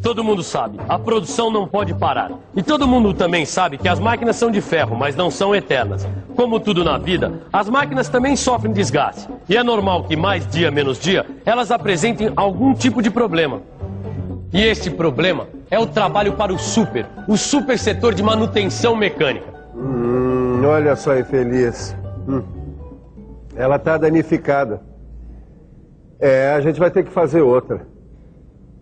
Todo mundo sabe, a produção não pode parar. E todo mundo também sabe que as máquinas são de ferro, mas não são eternas. Como tudo na vida, as máquinas também sofrem desgaste. E é normal que mais dia menos dia, elas apresentem algum tipo de problema. E este problema é o trabalho para o super setor de manutenção mecânica. Olha só, infeliz. Ela está danificada. A gente vai ter que fazer outra.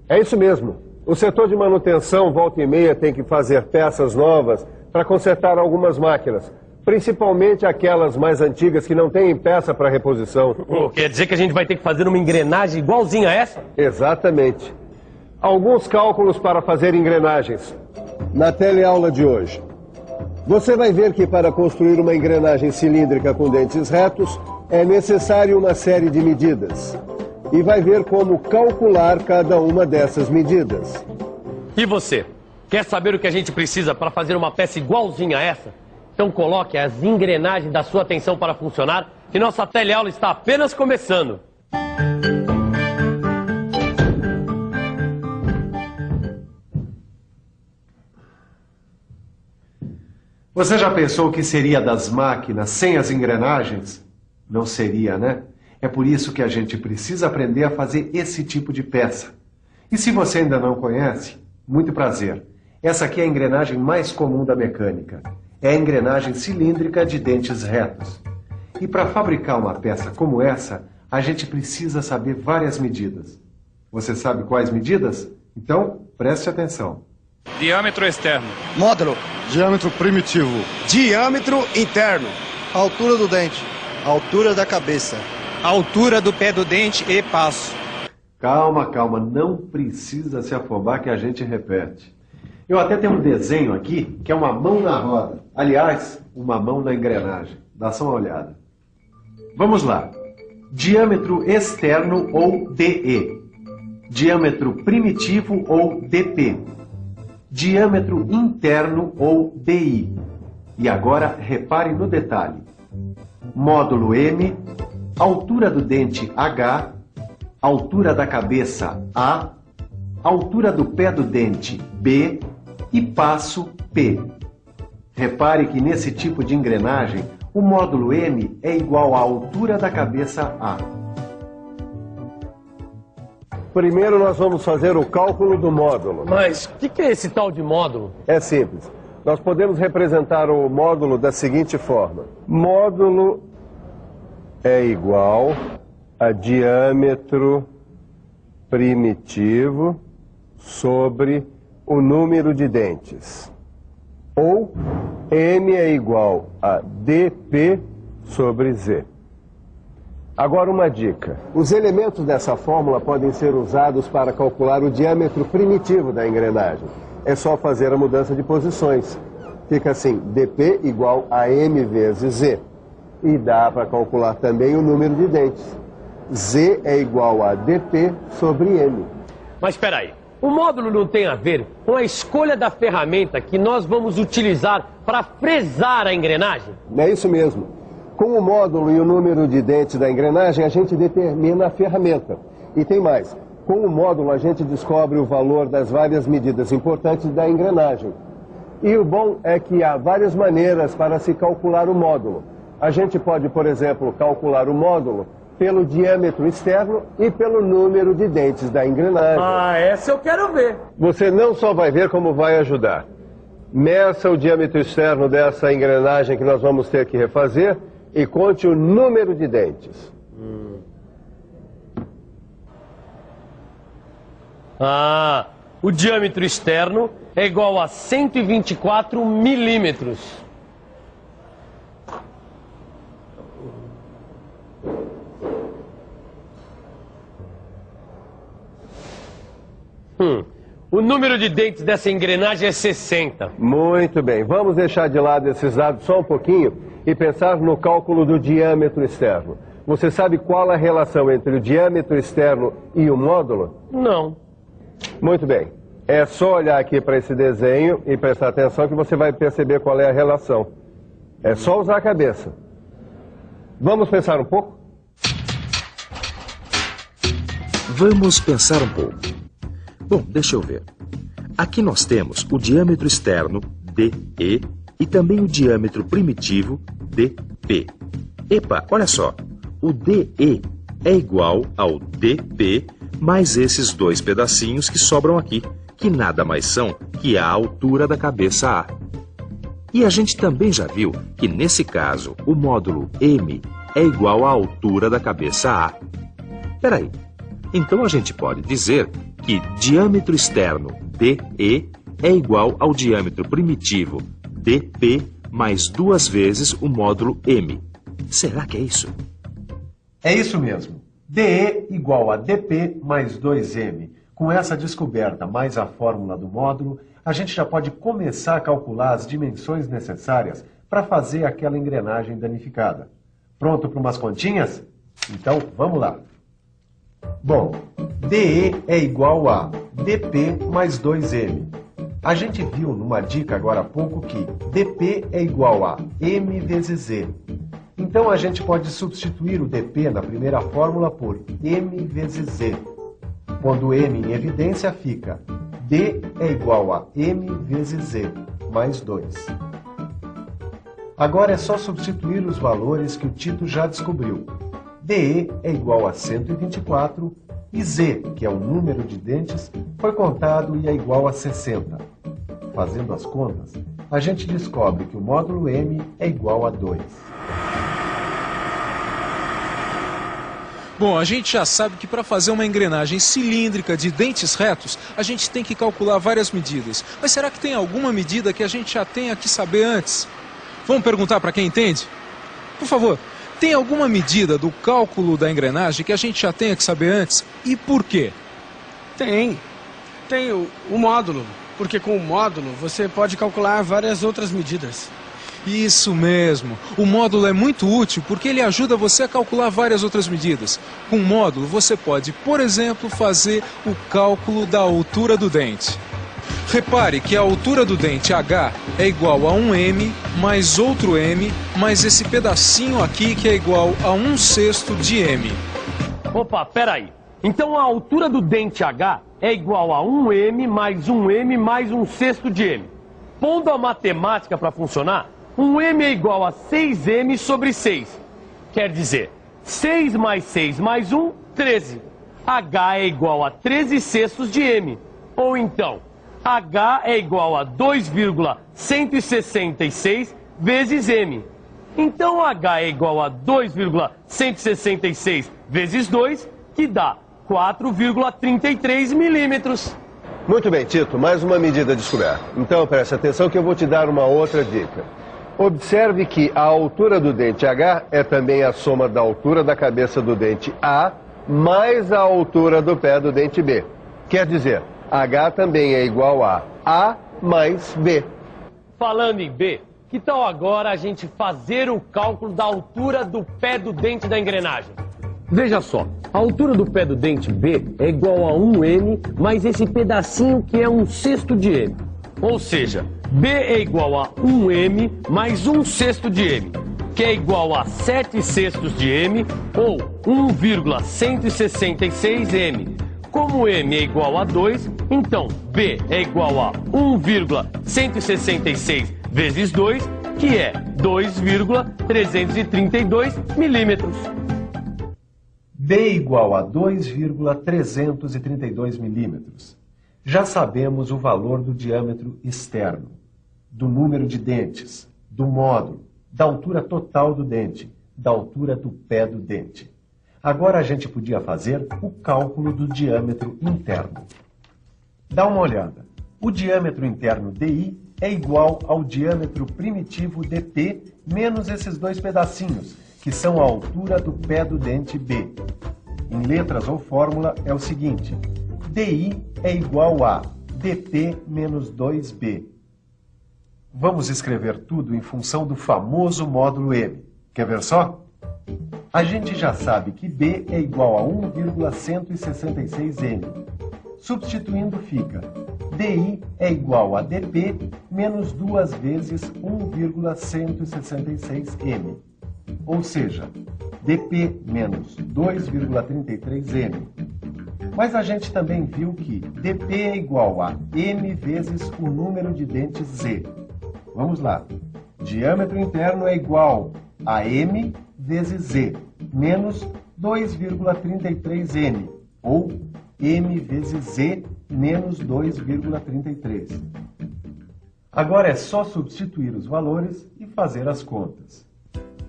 É isso mesmo. O setor de manutenção, volta e meia, tem que fazer peças novas para consertar algumas máquinas. Principalmente aquelas mais antigas que não têm peça para reposição. Quer dizer que a gente vai ter que fazer uma engrenagem igualzinha a essa? Exatamente. Alguns cálculos para fazer engrenagens. Na teleaula de hoje. Você vai ver que para construir uma engrenagem cilíndrica com dentes retos, é necessário uma série de medidas. E vai ver como calcular cada uma dessas medidas. E você? Quer saber o que a gente precisa para fazer uma peça igualzinha a essa? Então coloque as engrenagens da sua atenção para funcionar, que nossa teleaula está apenas começando. Você já pensou o que seria das máquinas sem as engrenagens? Não seria, né? É por isso que a gente precisa aprender a fazer esse tipo de peça. E se você ainda não conhece, muito prazer. Essa aqui é a engrenagem mais comum da mecânica. É a engrenagem cilíndrica de dentes retos. E para fabricar uma peça como essa, a gente precisa saber várias medidas. Você sabe quais medidas? Então, preste atenção. Diâmetro externo. Módulo. Diâmetro primitivo. Diâmetro interno. Altura do dente. Altura da cabeça. Altura do pé do dente e passo. Calma, calma, não precisa se afobar que a gente repete. Eu até tenho um desenho aqui que é uma mão na roda. Aliás, uma mão na engrenagem. Dá só uma olhada. Vamos lá. Diâmetro externo ou DE. Diâmetro primitivo ou DP. Diâmetro interno ou DI. E agora repare no detalhe. Módulo M, altura do dente H, altura da cabeça A, altura do pé do dente B e passo P. Repare que nesse tipo de engrenagem, o módulo M é igual à altura da cabeça A. Primeiro nós vamos fazer o cálculo do módulo. Mas o que é esse tal de módulo? É simples. Nós podemos representar o módulo da seguinte forma. Módulo é igual a diâmetro primitivo sobre o número de dentes. Ou M é igual a dP sobre Z. Agora uma dica. Os elementos dessa fórmula podem ser usados para calcular o diâmetro primitivo da engrenagem. É só fazer a mudança de posições. Fica assim, dP igual a M vezes Z. E dá para calcular também o número de dentes. Z é igual a dP sobre M. Mas espera aí, o módulo não tem a ver com a escolha da ferramenta que nós vamos utilizar para fresar a engrenagem? É isso mesmo. Com o módulo e o número de dentes da engrenagem, a gente determina a ferramenta. E tem mais. Com o módulo, a gente descobre o valor das várias medidas importantes da engrenagem. E o bom é que há várias maneiras para se calcular o módulo. A gente pode, por exemplo, calcular o módulo pelo diâmetro externo e pelo número de dentes da engrenagem. Essa eu quero ver. Você não só vai ver como vai ajudar. Meça o diâmetro externo dessa engrenagem que nós vamos ter que refazer e conte o número de dentes. O diâmetro externo é igual a 124 milímetros. O número de dentes dessa engrenagem é 60. Muito bem. Vamos deixar de lado esses dados só um pouquinho e pensar no cálculo do diâmetro externo. Você sabe qual a relação entre o diâmetro externo e o módulo? Não. Muito bem. É só olhar aqui para esse desenho e prestar atenção que você vai perceber qual é a relação. É só usar a cabeça. Vamos pensar um pouco? Vamos pensar um pouco. Bom, deixa eu ver. Aqui nós temos o diâmetro externo, DE, e também o diâmetro primitivo, DP. Epa, olha só. O DE é igual ao DP mais esses dois pedacinhos que sobram aqui, que nada mais são que a altura da cabeça A. E a gente também já viu que, nesse caso, o módulo M é igual à altura da cabeça A. Peraí, então a gente pode dizer que diâmetro externo DE é igual ao diâmetro primitivo DP mais 2 vezes o módulo M. Será que é isso? É isso mesmo. DE igual a DP mais 2M. Com essa descoberta mais a fórmula do módulo, a gente já pode começar a calcular as dimensões necessárias para fazer aquela engrenagem danificada. Pronto para umas continhas? Então, vamos lá. Bom, DE é igual a DP mais 2M. A gente viu numa dica agora há pouco que DP é igual a M vezes Z. Então a gente pode substituir o DP na primeira fórmula por M vezes Z. Pondo M em evidência fica D é igual a M vezes Z, mais 2. Agora é só substituir os valores que o Tito já descobriu. DE é igual a 124 e Z, que é o número de dentes, foi contado e é igual a 60. Fazendo as contas, a gente descobre que o módulo M é igual a 2. Bom, a gente já sabe que para fazer uma engrenagem cilíndrica de dentes retos, a gente tem que calcular várias medidas. Mas será que tem alguma medida que a gente já tenha que saber antes? Vamos perguntar para quem entende? Por favor, tem alguma medida do cálculo da engrenagem que a gente já tenha que saber antes? E por quê? Tem o módulo, porque com o módulo você pode calcular várias outras medidas. Isso mesmo. O módulo é muito útil porque ele ajuda você a calcular várias outras medidas. Com o módulo você pode, por exemplo, fazer o cálculo da altura do dente. Repare que a altura do dente H é igual a 1M mais outro M mais esse pedacinho aqui que é igual a 1/6 de M. Opa, peraí. Então a altura do dente H é igual a 1M mais 1M mais 1/6 de M. Pondo a matemática para funcionar, 1M é igual a 6M sobre 6. Quer dizer, 6 mais 6 mais 1, 13. H é igual a 13/6 de M. Ou então, H é igual a 2,166 vezes M. Então H é igual a 2,166 vezes 2, que dá 4,33 milímetros. Muito bem, Tito, mais uma medida descoberta. Então preste atenção que eu vou te dar uma outra dica. Observe que a altura do dente H é também a soma da altura da cabeça do dente A mais a altura do pé do dente B. Quer dizer, H também é igual a A mais B. Falando em B, que tal agora a gente fazer o cálculo da altura do pé do dente da engrenagem? Veja só, a altura do pé do dente B é igual a 1M mais esse pedacinho que é 1/6 de M. Ou seja, B é igual a 1M mais 1/6 de M, que é igual a 7/6 de M ou 1,166 M. Como M é igual a 2, então B é igual a 1,166 vezes 2, que é 2,332 milímetros. B igual a 2,332 milímetros. Já sabemos o valor do diâmetro externo, do número de dentes, do módulo, da altura total do dente, da altura do pé do dente. Agora a gente podia fazer o cálculo do diâmetro interno. Dá uma olhada. O diâmetro interno DI é igual ao diâmetro primitivo DP menos esses dois pedacinhos, que são a altura do pé do dente B. Em letras ou fórmula é o seguinte: DI é igual a DP menos 2B. Vamos escrever tudo em função do famoso módulo M. Quer ver só? A gente já sabe que B é igual a 1,166M. Substituindo fica DI é igual a DP menos 2 vezes 1,166M. Ou seja, DP menos 2,33M. Mas a gente também viu que dp é igual a m vezes o número de dentes z. Vamos lá. Diâmetro interno é igual a m vezes z, menos 2,33m, ou m vezes z menos 2,33. Agora é só substituir os valores e fazer as contas.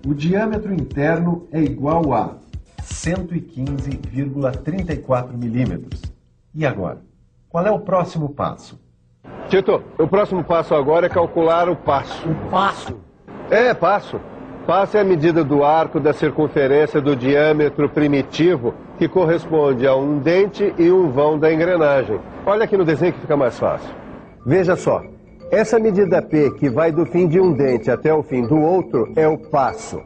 O diâmetro interno é igual a 115,34 milímetros. E agora? Qual é o próximo passo? Tito, o próximo passo agora é calcular o passo. O passo? É, passo. Passo é a medida do arco da circunferência do diâmetro primitivo, que corresponde a um dente e um vão da engrenagem. Olha aqui no desenho que fica mais fácil. Veja só. Essa medida P, que vai do fim de um dente até o fim do outro, é o passo.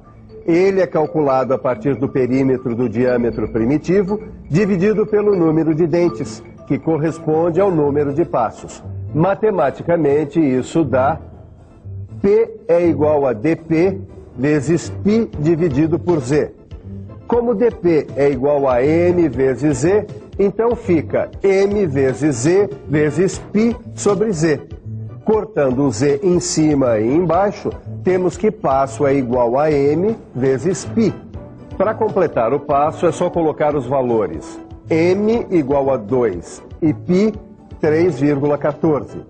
Ele é calculado a partir do perímetro do diâmetro primitivo, dividido pelo número de dentes, que corresponde ao número de passos. Matematicamente, isso dá P é igual a dp vezes π dividido por z. Como dp é igual a m vezes z, então fica m vezes z vezes π sobre z. Cortando o z em cima e embaixo, temos que passo é igual a m vezes π. Para completar o passo, é só colocar os valores. M igual a 2 e π 3,14.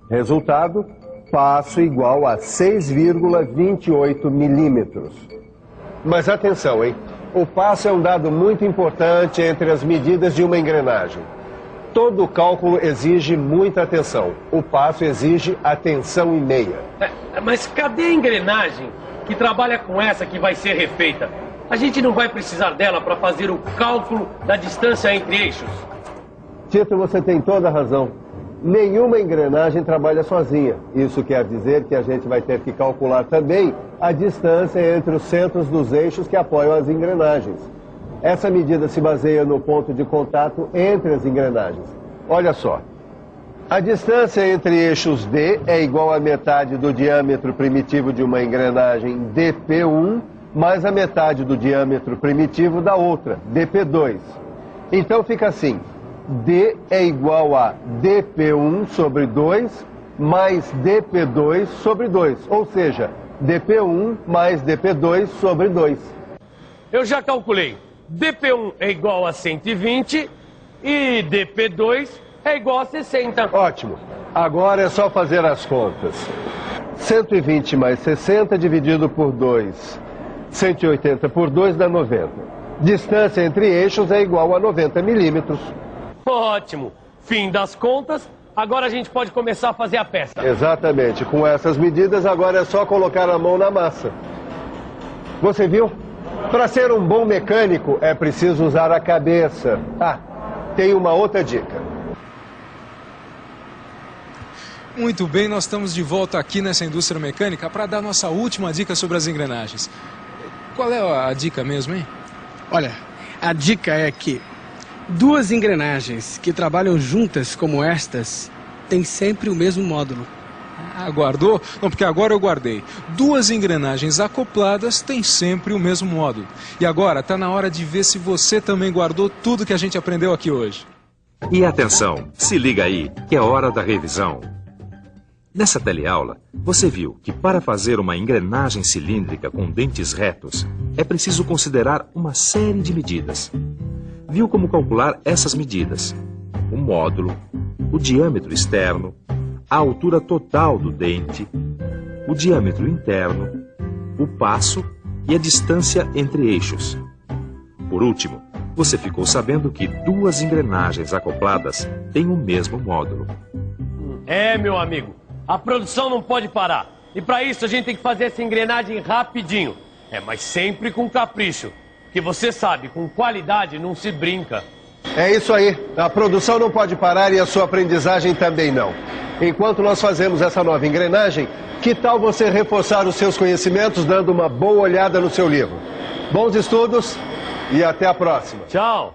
Resultado, passo igual a 6,28 milímetros. Mas atenção, hein? O passo é um dado muito importante entre as medidas de uma engrenagem. Todo cálculo exige muita atenção. O passo exige atenção e meia. Mas cadê a engrenagem que trabalha com essa que vai ser refeita? A gente não vai precisar dela para fazer o cálculo da distância entre eixos. Tito, você tem toda a razão. Nenhuma engrenagem trabalha sozinha. Isso quer dizer que a gente vai ter que calcular também a distância entre os centros dos eixos que apoiam as engrenagens. Essa medida se baseia no ponto de contato entre as engrenagens. Olha só. A distância entre eixos D é igual à metade do diâmetro primitivo de uma engrenagem dp1 mais a metade do diâmetro primitivo da outra, dp2. Então fica assim. D é igual a dp1 sobre 2 mais dp2 sobre 2. Ou seja, dp1 mais dp2 sobre 2. Eu já calculei. dp1 é igual a 120 e dp2 é igual a 60. Ótimo. Agora é só fazer as contas. 120 mais 60 dividido por 2. 180 por 2 dá 90. Distância entre eixos é igual a 90 milímetros. Ótimo. Fim das contas. Agora a gente pode começar a fazer a peça. Exatamente. Com essas medidas, agora é só colocar a mão na massa. Você viu? Para ser um bom mecânico, é preciso usar a cabeça. Ah, tem uma outra dica. Muito bem, nós estamos de volta aqui nessa indústria mecânica para dar nossa última dica sobre as engrenagens. Qual é a dica mesmo, hein? Olha, a dica é que duas engrenagens que trabalham juntas como estas têm sempre o mesmo módulo. Ah, guardou? Não, porque agora eu guardei. Duas engrenagens acopladas têm sempre o mesmo módulo. E agora está na hora de ver se você também guardou tudo que a gente aprendeu aqui hoje. E atenção, se liga aí, que é hora da revisão. Nessa teleaula, você viu que para fazer uma engrenagem cilíndrica com dentes retos, é preciso considerar uma série de medidas. Viu como calcular essas medidas? O módulo, o diâmetro externo, a altura total do dente, o diâmetro interno, o passo e a distância entre eixos. Por último, você ficou sabendo que duas engrenagens acopladas têm o mesmo módulo. É, meu amigo, a produção não pode parar. E para isso a gente tem que fazer essa engrenagem rapidinho. Mas sempre com capricho. Que você sabe, com qualidade não se brinca. É isso aí. A produção não pode parar e a sua aprendizagem também não. Enquanto nós fazemos essa nova engrenagem, que tal você reforçar os seus conhecimentos dando uma boa olhada no seu livro? Bons estudos e até a próxima. Tchau.